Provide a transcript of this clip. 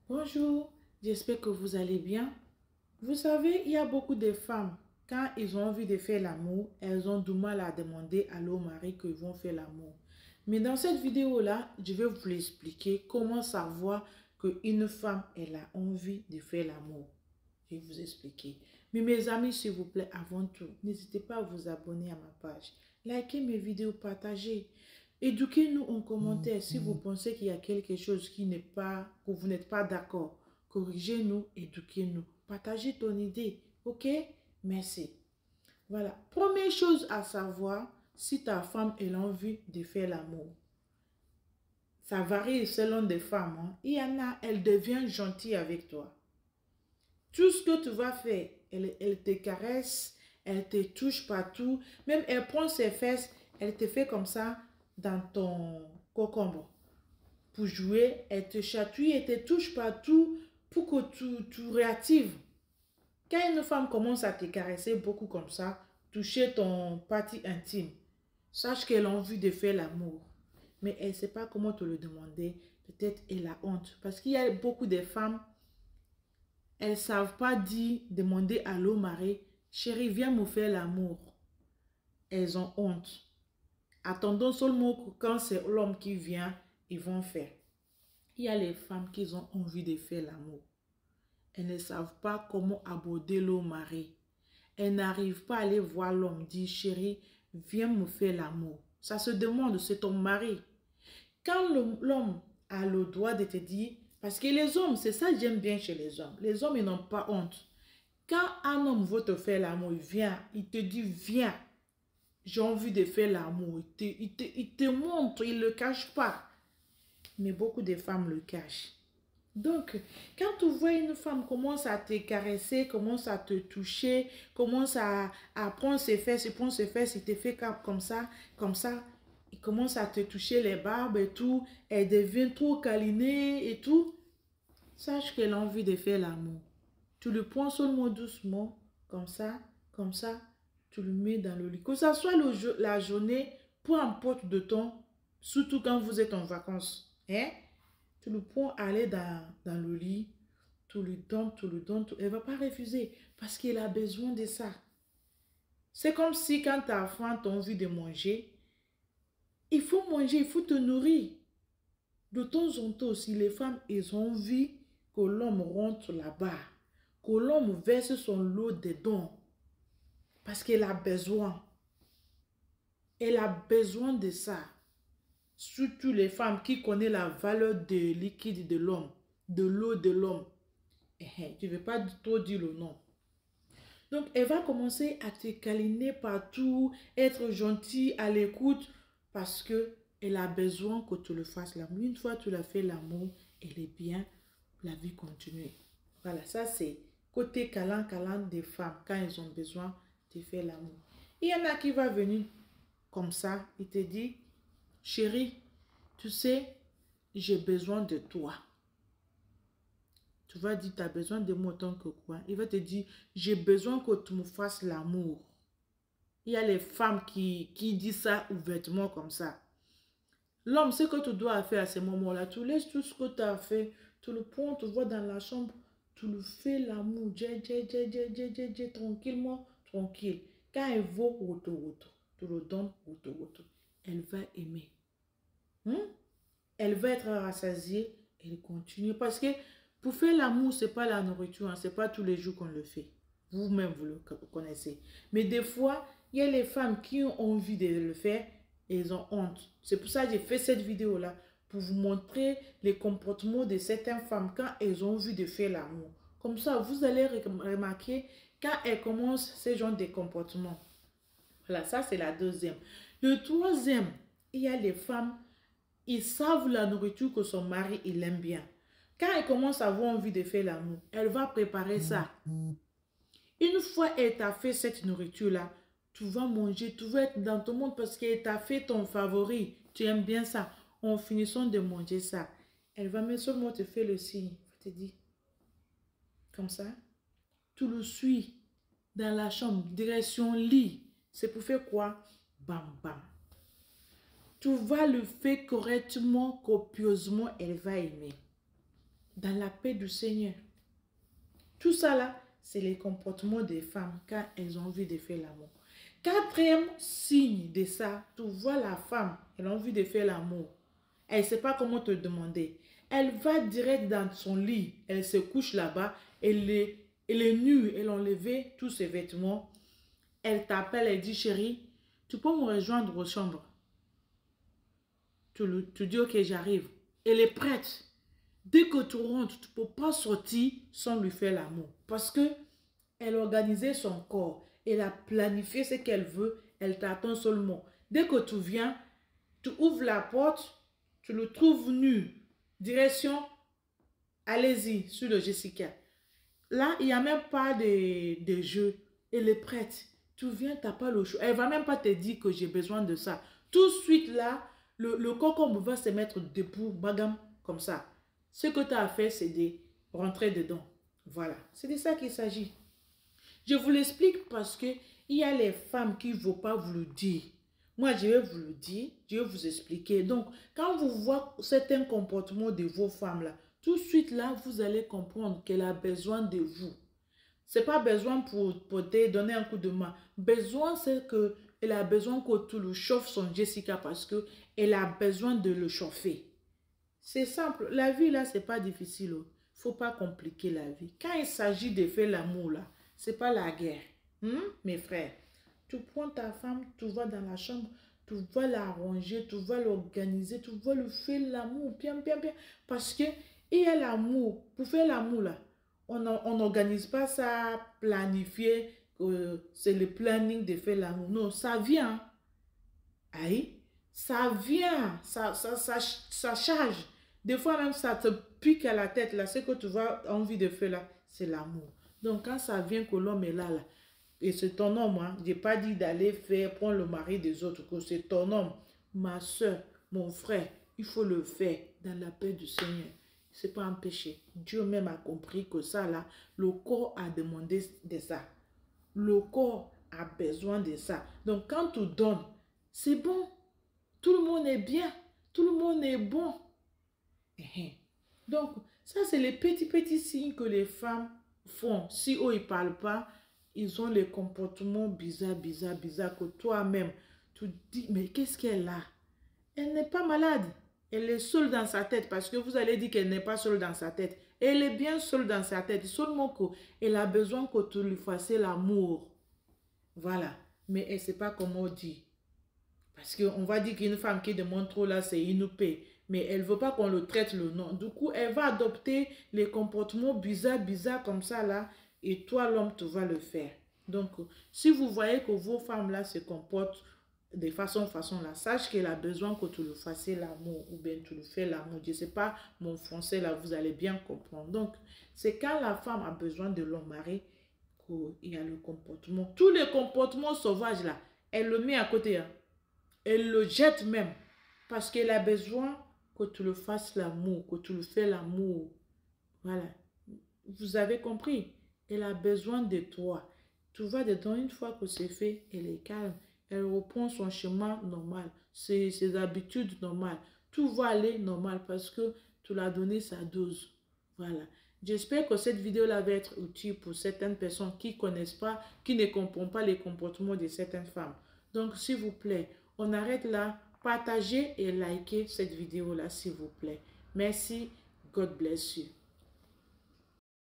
Bonjour, j'espère que vous allez bien. Vous savez, il y a beaucoup de femmes, quand ils ont envie de faire l'amour, elles ont du mal à demander à leur mari qu'ils vont faire l'amour. Mais dans cette vidéo-là, je vais vous expliquer comment savoir qu'une femme, elle a envie de faire l'amour. Je vais vous expliquer. Mais mes amis, s'il vous plaît, avant tout, n'hésitez pas à vous abonner à ma page. Likez mes vidéos, partagez. Éduquez-nous en commentaire si vous pensez qu'il y a quelque chose qui n'est pas, que vous n'êtes pas d'accord. Corrigez-nous, éduquez-nous. Partagez ton idée, ok? Merci. Voilà. Première chose à savoir, si ta femme a envie de faire l'amour. Ça varie selon des femmes. Hein. Il y en a, elle devient gentille avec toi. Tout ce que tu vas faire, elle te caresse, elle te touche partout. Même elle prend ses fesses, elle te fait comme ça dans ton cocombre. Pour jouer, elle te chatouille, elle te touche partout pour que tu réactives. Quand une femme commence à te caresser beaucoup comme ça, toucher ton partie intime, sache qu'elle a envie de faire l'amour. Mais elle ne sait pas comment te le demander. Peut-être elle a honte. Parce qu'il y a beaucoup de femmes, elles ne savent pas dire, demander à leur mari, chérie, viens me faire l'amour. Elles ont honte. Attendons seulement que quand c'est l'homme qui vient, ils vont faire. Il y a les femmes qui ont envie de faire l'amour. Elles ne savent pas comment aborder leur mari. Elles n'arrivent pas à aller voir l'homme, dire chérie, viens me faire l'amour. Ça se demande, c'est ton mari. Quand l'homme a le droit de te dire, parce que les hommes, c'est ça que j'aime bien chez les hommes. Les hommes, ils n'ont pas honte. Quand un homme veut te faire l'amour, il vient, il te dit viens. J'ai envie de faire l'amour. Il te montre, il ne le cache pas. Mais beaucoup de femmes le cachent. Donc, quand tu vois une femme commence à te caresser, commence à te toucher, commence à prendre ses fesses, il te fait comme ça, il commence à te toucher les barbes et tout, elle devient trop câlinée et tout, sache qu'elle a envie de faire l'amour. Tu le prends seulement doucement, comme ça, tu le mets dans le lit. Que ça soit la journée, peu importe de temps, surtout quand vous êtes en vacances, hein? Tu le prends, aller dans le lit, tu lui donnes, elle ne va pas refuser parce qu'elle a besoin de ça. C'est comme si quand ta femme a envie de manger, il faut manger, il faut te nourrir. De temps en temps aussi, les femmes, elles ont envie que l'homme rentre là-bas, que l'homme verse son lot de dons parce qu'elle a besoin. Elle a besoin de ça. Surtout les femmes qui connaissent la valeur de liquide de l'homme, de l'eau de l'homme. Tu ne veux pas trop dire le nom. Donc, elle va commencer à te câliner partout, être gentille, à l'écoute, parce qu'elle a besoin que tu le fasses l'amour. Une fois que tu l'as fait l'amour, elle est bien, la vie continue. Voilà, ça c'est côté câlin des femmes, quand elles ont besoin de faire l'amour. Il y en a qui va venir comme ça, il te dit, chérie, tu sais, j'ai besoin de toi. Tu vas dire, tu as besoin de moi autant que quoi? Il va te dire, j'ai besoin que tu me fasses l'amour. Il y a les femmes qui disent ça ouvertement comme ça. L'homme, ce que tu dois faire à ce moment-là, tu laisses tout ce que tu as fait, tu le prends, tu vas dans la chambre, tu le fais l'amour, tranquillement, tranquille. Quand elle vaut, tu le donnes, elle va aimer. Elle va être rassasiée, elle continue. Parce que pour faire l'amour, ce n'est pas la nourriture, hein, ce n'est pas tous les jours qu'on le fait. Vous-même, vous le connaissez. Mais des fois, il y a les femmes qui ont envie de le faire et elles ont honte. C'est pour ça que j'ai fait cette vidéo-là, pour vous montrer les comportements de certaines femmes quand elles ont envie de faire l'amour. Comme ça, vous allez remarquer quand elles commencent ce genre de comportement. Voilà, ça c'est la deuxième. Le troisième, il y a les femmes, ils savent la nourriture que son mari, il aime bien. Quand elle commence à avoir envie de faire l'amour, elle va préparer ça. Une fois elle t'a fait cette nourriture-là, tu vas manger, tu vas être dans ton monde parce qu'elle t'a fait ton favori. Tu aimes bien ça. En finissant de manger ça, elle va même seulement te faire le signe. Elle te dit, comme ça, tu le suis dans la chambre, direction lit. C'est pour faire quoi? Bam, bam. Tu vas le faire correctement, copieusement, elle va aimer. dans la paix du Seigneur. Tout ça là, c'est les comportements des femmes quand elles ont envie de faire l'amour. Quatrième signe de ça, tu vois la femme, elle a envie de faire l'amour. Elle ne sait pas comment te demander. Elle va direct dans son lit, elle se couche là-bas, elle est nue, elle a enlevé tous ses vêtements. Elle t'appelle, elle dit, chérie, tu peux me rejoindre aux chambres. Tu dis, ok, j'arrive. Elle est prête. Dès que tu rentres, tu ne peux pas sortir sans lui faire l'amour. Parce que elle a organisé son corps. Elle a planifié ce qu'elle veut. Elle t'attend seulement. Dès que tu viens, tu ouvres la porte, tu le trouves nu. Direction, allez-y, sur le Jessica. Là, il n'y a même pas de jeu. Elle est prête. Tu viens, tu n'as pas le choix. Elle ne va même pas te dire que j'ai besoin de ça. Tout de suite, là, le cocon va se mettre debout, bagam, comme ça. Ce que tu as à faire, c'est de rentrer dedans. Voilà. C'est de ça qu'il s'agit. Je vous l'explique parce que il y a les femmes qui ne vont pas vous le dire. Moi, je vais vous le dire, je vais vous expliquer. Donc, quand vous voyez certains comportements de vos femmes là, tout de suite là, vous allez comprendre qu'elle a besoin de vous. Ce n'est pas besoin pour te donner un coup de main. Besoin, c'est qu'elle a besoin que tu le chauffes son Jessica parce qu'elle a besoin de le chauffer. C'est simple. La vie là, c'est pas difficile. Il ne faut pas compliquer la vie. Quand il s'agit de faire l'amour là, c'est pas la guerre. Mes frères, tu prends ta femme, tu vas dans la chambre, tu vas l'arranger, tu vas l'organiser, tu vas lui faire l'amour bien, bien, bien. Parce que il y a l'amour. Pour faire l'amour là, on n'organise pas ça, planifier, c'est le planning de faire l'amour. Non, ça vient. Aïe, ça vient, ça charge. Des fois même, ça te pique à la tête. Là, ce que tu as envie de faire là, c'est l'amour. Donc, quand ça vient que l'homme est là, et c'est ton homme, hein, je n'ai pas dit d'aller prendre le mari des autres, que c'est ton homme, ma soeur, mon frère, il faut le faire dans la paix du Seigneur. Ce n'est pas un péché. Dieu même a compris que ça, là, le corps a demandé de ça. Le corps a besoin de ça. Donc, quand tu donnes, c'est bon. Tout le monde est bien. Tout le monde est bon. Donc, ça, c'est les petits signes que les femmes font. Si eux, ils ne parlent pas, ils ont les comportements bizarres que toi-même, tu te dis, mais qu'est-ce qu'elle a? Elle n'est pas malade. Elle est seule dans sa tête parce que vous allez dire qu'elle n'est pas seule dans sa tête. Elle est bien seule dans sa tête. Seulement qu'elle a besoin que tu lui fasses l'amour. Voilà. Mais elle ne sait pas comment dire. Parce qu'on va dire qu'une femme qui demande trop là, c'est une paix. Mais elle ne veut pas qu'on le traite le nom. Du coup, elle va adopter les comportements bizarres comme ça là. Et toi, l'homme, tu vas le faire. Donc, si vous voyez que vos femmes là se comportent de façon là, sache qu'elle a besoin que tu le fasses l'amour. Ou bien tu le fais l'amour. Je ne sais pas, mon français là, vous allez bien comprendre. Donc, c'est quand la femme a besoin de l'homme mari qu'il y a le comportement. Tous les comportements sauvages là, elle le met à côté. Hein. Elle le jette même. Parce qu'elle a besoin que tu le fasses l'amour, que tu le fais l'amour. Voilà. Vous avez compris? Elle a besoin de toi. Tu vas dedans, une fois que c'est fait, elle est calme. Elle reprend son chemin normal, ses habitudes normales. Tout va aller normal parce que tu l'as donné sa dose. Voilà. J'espère que cette vidéo-là va être utile pour certaines personnes qui ne connaissent pas, qui ne comprennent pas les comportements de certaines femmes. Donc, s'il vous plaît, on arrête là. Partagez et likez cette vidéo-là, s'il vous plaît. Merci. God bless you.